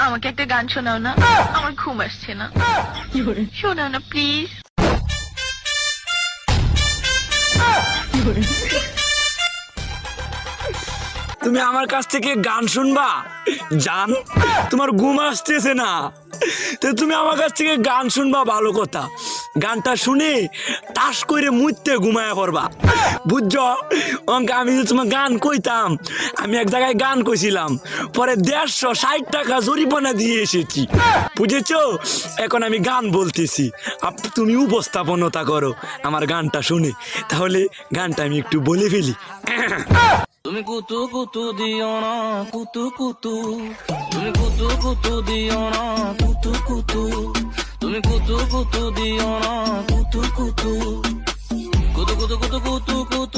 আমাকে একটা গান শোনাও না, আমার ঘুম আসছে না। শোনাও না প্লিজ। তুমি আমার কাছ থেকে গান শুনবা? জান, তোমার ঘুম আসতেছে না, তো তুমি আমার কাছ থেকে গান শুনবা, ভালো কথা। গানটা শুনে তাস করে মুইতে ঘুমায়া পড়বা, বুঝছো? আমি যদি তোমার গান কইতাম, আমি এক জায়গায় গান কইছিলাম, পরে 160 টাকা জরিমানা দিয়ে এসেছি, বুঝেছো? এখন আমি গান বলতেছি, তুমি উপস্থাপনতা করো আমার গানটা শুনে। তাহলে গানটা আমি একটু বলে ফেলি। তুমি কুতু কুতু দিও না কুতু কুতু, তুমি কুতু কুতু দিও না কুতু কুতু, তুমি কুতু কুতু দিও না কুতু কুতু, কুতু কুতু কুতু কুতু কুতু